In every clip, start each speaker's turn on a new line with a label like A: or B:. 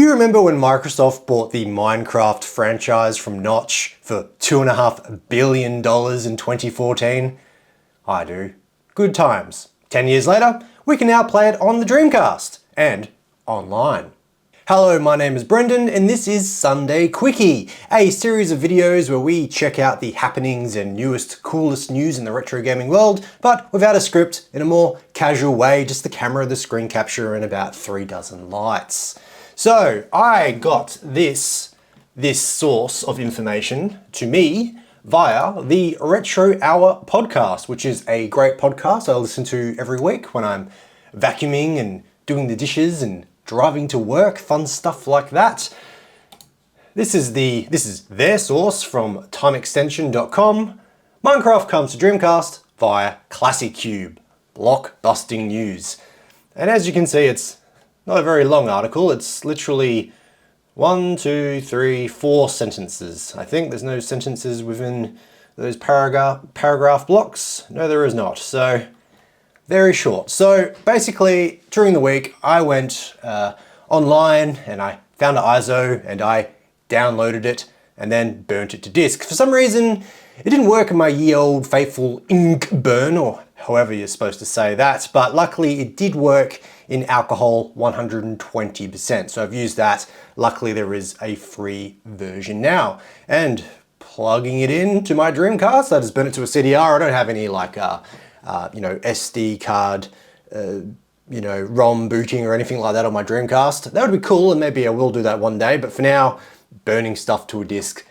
A: you remember when Microsoft bought the Minecraft franchise from Notch for $2.5 billion in 2014? I do. Good times. 10 years later, we can now play it on the Dreamcast and online. Hello, my name is Brendan and this is Sunday Quickie, a series of videos where we check out the happenings and newest, coolest news in the retro gaming world, but without a script, in a more casual way, just the camera, the screen capture, and about 3 dozen lights. So I got this source of information to me via the Retro Hour podcast, which is a great podcast I listen to every week when I'm vacuuming and doing the dishes and driving to work, fun stuff like that. This is their source from timeextension.com. Minecraft comes to Dreamcast via ClassiCube. Blockbusting news. And as you can see, it's not a very long article. It's literally 1, 2, 3, 4 sentences. I think there's no sentences within those paragraph blocks. No, there is not. So very short. So basically, during the week, I went online and I found an ISO and I downloaded it and then burnt it to disk. For some reason, it didn't work in my ye-old faithful ink burn, or however you're supposed to say that, but luckily it did work in alcohol 120%. So I've used that. Luckily there is a free version now. And plugging it into my Dreamcast, I just burn it to a CDR. I don't have any like SD card, ROM booting or anything like that on my Dreamcast. That would be cool, and maybe I will do that one day, but for now, burning stuff to a disk,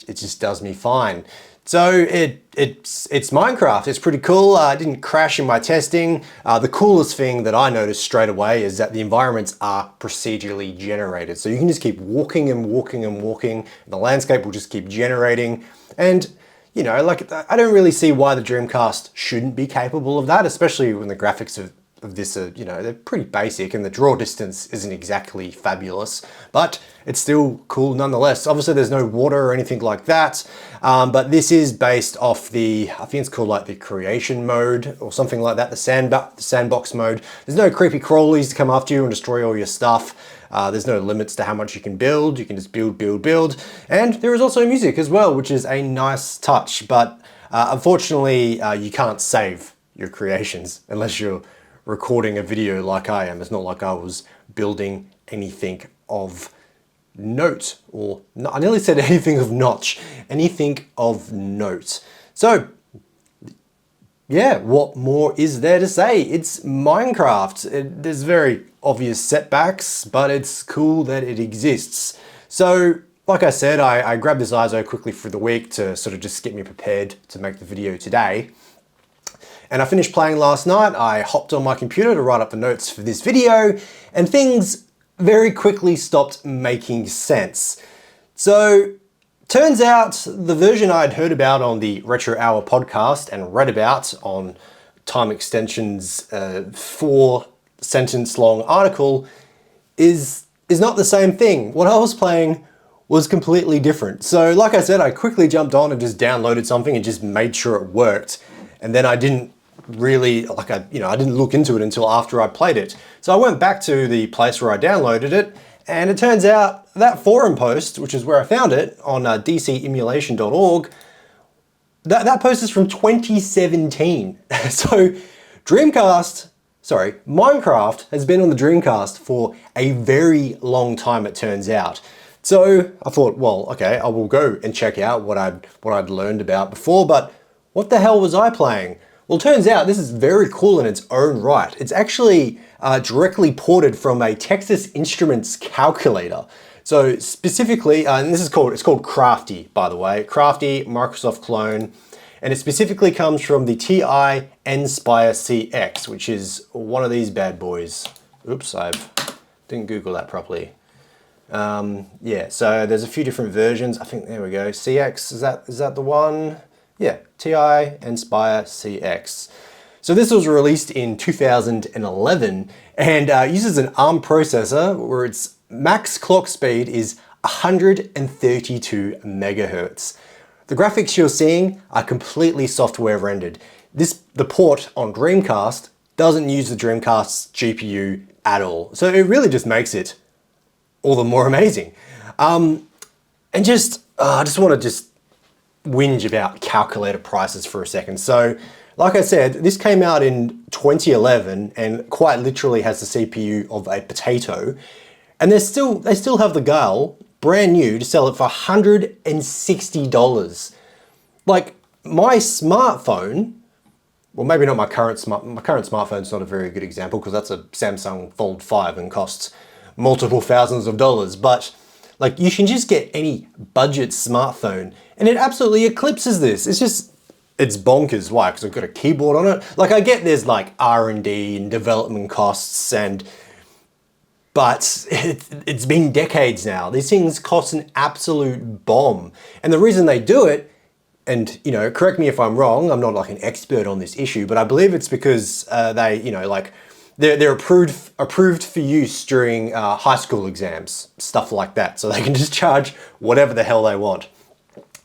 A: it just does me fine. So it's Minecraft. It's pretty cool. It didn't crash in my testing. The coolest thing that I noticed straight away is that the environments are procedurally generated. So you can just keep walking and walking and walking, and the landscape will just keep generating. And I don't really see why the Dreamcast shouldn't be capable of that, especially when the graphics of this are, they're pretty basic and the draw distance isn't exactly fabulous, but it's still cool nonetheless. Obviously there's no water or anything like that, but this is based off I think it's called like the creation mode or something like that, the sandbox mode. There's no creepy crawlies to come after you and destroy all your stuff. There's no limits to how much you can build. You can just build. And there is also music as well, which is a nice touch, but unfortunately you can't save your creations unless you're recording a video like I am. It's not like I was building anything of note, or I nearly said anything of notch, anything of note. So yeah, what more is there to say? It's Minecraft. There's very obvious setbacks, but it's cool that it exists. So like I said, I grabbed this ISO quickly for the week to sort of just get me prepared to make the video today. And I finished playing last night. I hopped on my computer to write up the notes for this video, and things very quickly stopped making sense. So turns out the version I'd heard about on the Retro Hour podcast and read about on Time Extension's 4-sentence long article is not the same thing. What I was playing was completely different. So like I said, I quickly jumped on and just downloaded something and just made sure it worked. And then I didn't really, I didn't look into it until after I played it. So I went back to the place where I downloaded it, and it turns out that forum post, which is where I found it on dcemulation.org, that post is from 2017. So Minecraft has been on the Dreamcast for a very long time, it turns out. So I thought, well, okay, I will go and check out what I'd learned about before, but what the hell was I playing? Well, turns out this is very cool in its own right. It's actually directly ported from a Texas Instruments calculator. So specifically, and it's called Crafty, by the way. Crafty, Microsoft clone. And it specifically comes from the TI Nspire CX, which is one of these bad boys. Oops, I didn't Google that properly. Yeah, so there's a few different versions. I think, there we go. CX, is that the one? Yeah, TI Nspire CX. So this was released in 2011 and uses an ARM processor where its max clock speed is 132 megahertz. The graphics you're seeing are completely software rendered. The port on Dreamcast doesn't use the Dreamcast's GPU at all. So it really just makes it all the more amazing. And I just want to just whinge about calculator prices for a second. So, like I said, this came out in 2011 and quite literally has the CPU of a potato. And they still have the gall, brand new, to sell it for $160. Like, my smartphone, well, maybe not my current smartphone's not a very good example because that's a Samsung Fold 5 and costs multiple thousands of dollars. But like, you can just get any budget smartphone and it absolutely eclipses this. It's bonkers. Why? Because I've got a keyboard on it. Like, I get there's like R&D and development costs but it's been decades now. These things cost an absolute bomb. And the reason they do it, and, you know, correct me if I'm wrong, I'm not like an expert on this issue, but I believe it's because they, you know, like they're approved for use during high school exams, stuff like that. So they can just charge whatever the hell they want.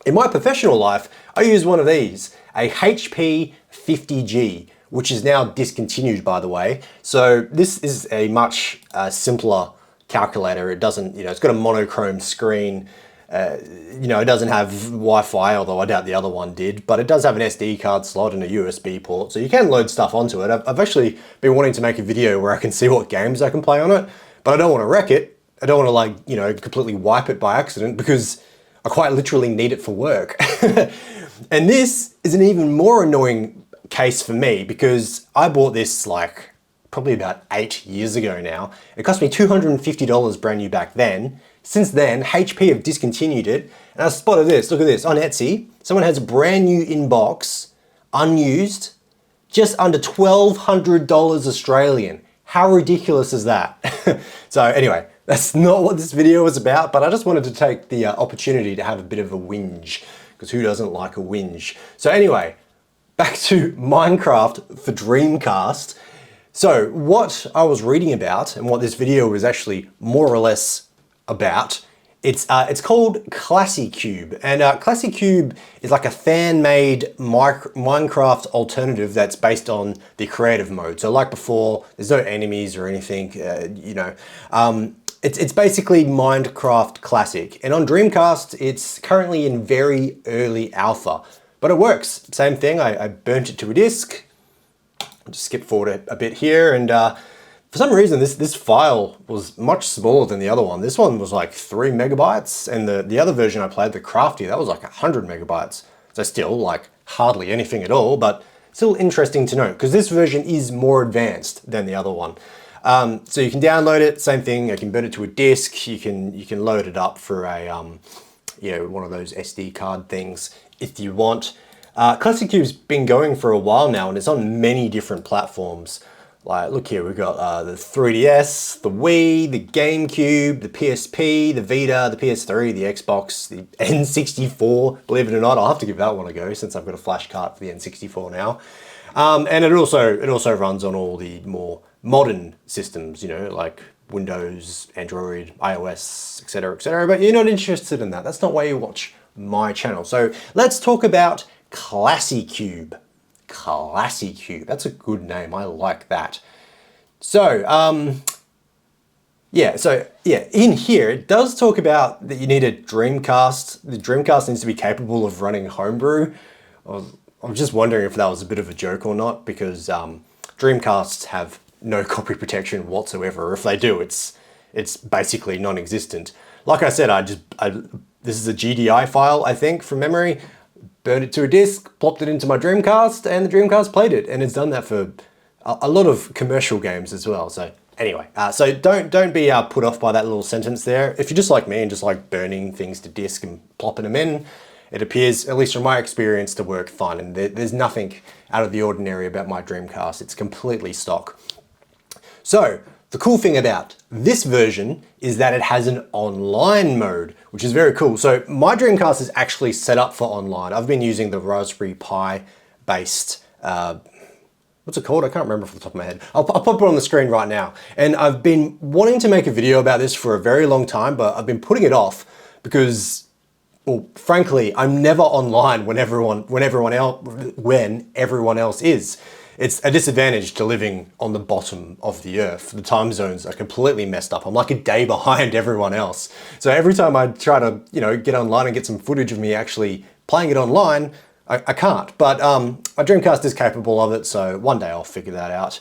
A: In my professional life, I use one of these, a HP 50G, which is now discontinued, by the way. So this is a much simpler calculator. It doesn't, you know, it's got a monochrome screen. You know, it doesn't have Wi-Fi, although I doubt the other one did, but it does have an SD card slot and a USB port, so you can load stuff onto it. I've actually been wanting to make a video where I can see what games I can play on it, but I don't want to wreck it. I don't want to, like, you know, completely wipe it by accident because I quite literally need it for work. And this is an even more annoying case for me because I bought this like probably about 8 years ago now. It cost me $250 brand new back then. Since then, HP have discontinued it, and I spotted this, look at this, on Etsy, someone has a brand new in-box, unused, just under $1,200 Australian. How ridiculous is that? So anyway, that's not what this video was about, but I just wanted to take the opportunity to have a bit of a whinge, because who doesn't like a whinge? So anyway, back to Minecraft for Dreamcast. So what I was reading about, and what this video was actually more or less about, it's called ClassiCube, and ClassiCube is like a fan-made Minecraft alternative that's based on the creative mode. So like before, there's no enemies or anything, you know. It's basically Minecraft Classic, and on Dreamcast, it's currently in very early alpha, but it works. Same thing, I burnt it to a disk. I'll just skip forward a bit here, and for some reason, this file was much smaller than the other one. This one was like 3 megabytes, and the other version I played, the Crafty, that was like 100 megabytes. So still like hardly anything at all, but still interesting to note because this version is more advanced than the other one. So you can download it, same thing. You can burn it to a disk. You can load it up for a you know, one of those SD card things if you want. ClassiCube's been going for a while now, and it's on many different platforms. Like, look here, we've got the 3DS, the Wii, the GameCube, the PSP, the Vita, the PS3, the Xbox, the N64. Believe it or not, I'll have to give that one a go since I've got a flash card for the N64 now. And it also runs on all the more modern systems, you know, like Windows, Android, iOS, etc., etc. But you're not interested in that. That's not why you watch my channel. So let's talk about ClassiCube. ClassiCube, that's a good name, I like that. So, in here, it does talk about that you need a Dreamcast. The Dreamcast needs to be capable of running Homebrew. I'm just wondering if that was a bit of a joke or not, because Dreamcasts have no copy protection whatsoever. If they do, it's basically non-existent. Like I said, this is a GDI file, I think, from memory. Burned it to a disk, plopped it into my Dreamcast, and the Dreamcast played it. And it's done that for a lot of commercial games as well. So anyway, so don't be put off by that little sentence there. If you're just like me and just like burning things to disk and plopping them in, it appears, at least from my experience, to work fine. And there's nothing out of the ordinary about my Dreamcast. It's completely stock. So the cool thing about this version is that it has an online mode, which is very cool. So my Dreamcast is actually set up for online. I've been using the Raspberry Pi based, what's it called? I can't remember off the top of my head. I'll pop it on the screen right now. And I've been wanting to make a video about this for a very long time, but I've been putting it off because, well, frankly, I'm never online when everyone else is. it's a disadvantage to living on the bottom of the earth. The time zones are completely messed up. I'm like a day behind everyone else. So every time I try to, get online and get some footage of me actually playing it online, I can't. But my Dreamcast is capable of it, so one day I'll figure that out.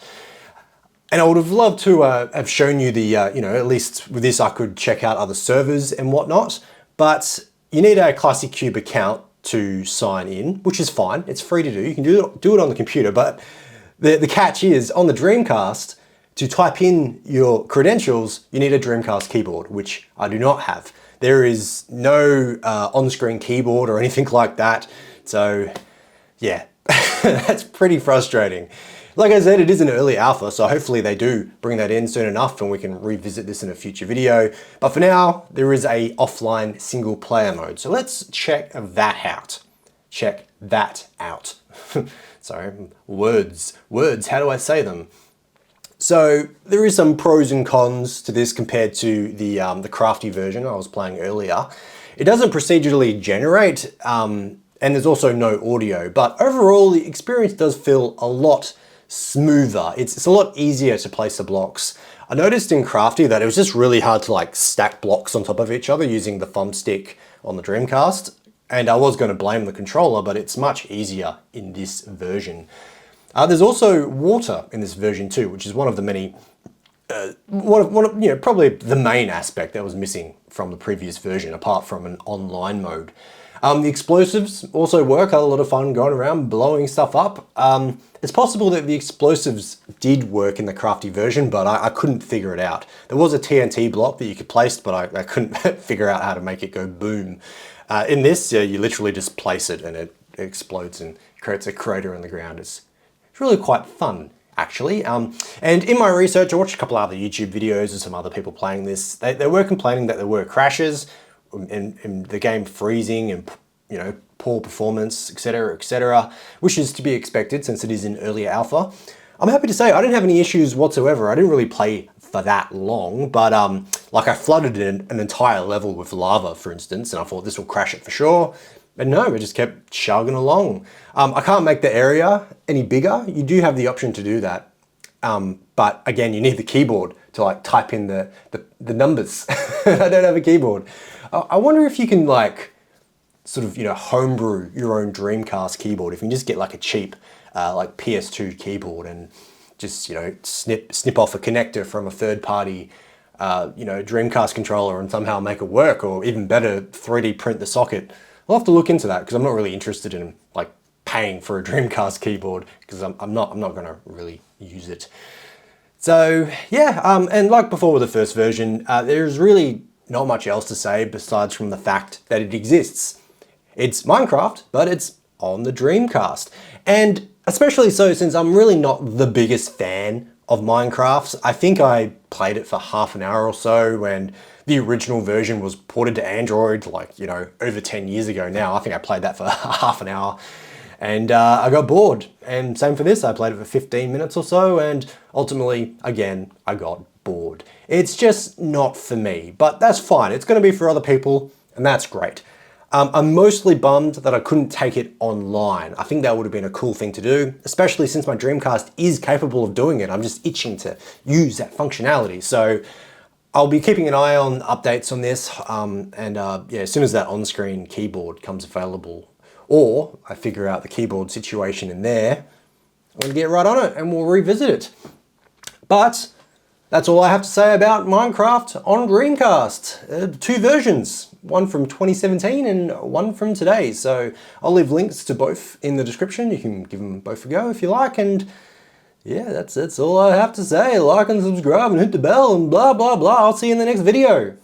A: And I would have loved to have shown you the, at least with this I could check out other servers and whatnot, but you need a ClassiCube account to sign in, which is fine. It's free to do. You can do it on the computer, but the catch is on the Dreamcast, to type in your credentials, you need a Dreamcast keyboard, which I do not have. There is no on-screen keyboard or anything like that. So yeah, that's pretty frustrating. Like I said, it is an early alpha, so hopefully they do bring that in soon enough and we can revisit this in a future video. But for now, there is a offline single player mode. So let's check that out. Check that out. Sorry, words, how do I say them? So there is some pros and cons to this compared to the Crafty version I was playing earlier. It doesn't procedurally generate, and there's also no audio, but overall the experience does feel a lot smoother. It's a lot easier to place the blocks. I noticed in Crafty that it was just really hard to like stack blocks on top of each other using the thumbstick on the Dreamcast, and I was going to blame the controller, but it's much easier in this version. There's also water in this version too, which is one of the many, probably the main aspect that was missing from the previous version, apart from an online mode. The explosives also work. I had a lot of fun going around blowing stuff up. It's possible that the explosives did work in the Crafty version, but I couldn't figure it out. There was a TNT block that you could place, but I couldn't figure out how to make it go boom. In this, you literally just place it and it explodes and creates a crater in the ground. It's really quite fun, actually. And in my research, I watched a couple other YouTube videos of some other people playing this. They were complaining that there were crashes, in the game freezing and poor performance, etc., which is to be expected since it is in early alpha. I'm happy to say I didn't have any issues whatsoever. I didn't really play for that long, but like I flooded an entire level with lava, for instance, and I thought this will crash it for sure. But no, it just kept chugging along. I can't make the area any bigger. You do have the option to do that. But again, you need the keyboard to like type in the numbers. I don't have a keyboard. I wonder if you can like sort of, homebrew your own Dreamcast keyboard. If you can just get like a cheap like PS2 keyboard and just, snip off a connector from a third party, Dreamcast controller and somehow make it work, or even better, 3D print the socket. I'll have to look into that because I'm not really interested in like paying for a Dreamcast keyboard because I'm not going to really use it. So yeah, and like before with the first version, there's really not much else to say besides from the fact that it exists. It's Minecraft, but it's on the Dreamcast. And especially so since I'm really not the biggest fan of Minecraft. I think I played it for half an hour or so when the original version was ported to Android, like, over 10 years ago now. I think I played that for half an hour and I got bored. And same for this, I played it for 15 minutes or so and ultimately, again, I got bored. It's just not for me, but that's fine. It's going to be for other people and that's great. I'm mostly bummed that I couldn't take it online. I think that would have been a cool thing to do, especially since my Dreamcast is capable of doing it. I'm just itching to use that functionality. So I'll be keeping an eye on updates on this. Yeah, as soon as that on-screen keyboard comes available, or I figure out the keyboard situation in there, I'm going to get right on it and we'll revisit it. But that's all I have to say about Minecraft on Dreamcast. 2 versions, one from 2017 and one from today. So I'll leave links to both in the description. You can give them both a go if you like. And yeah, that's all I have to say. Like and subscribe and hit the bell and blah, blah, blah. I'll see you in the next video.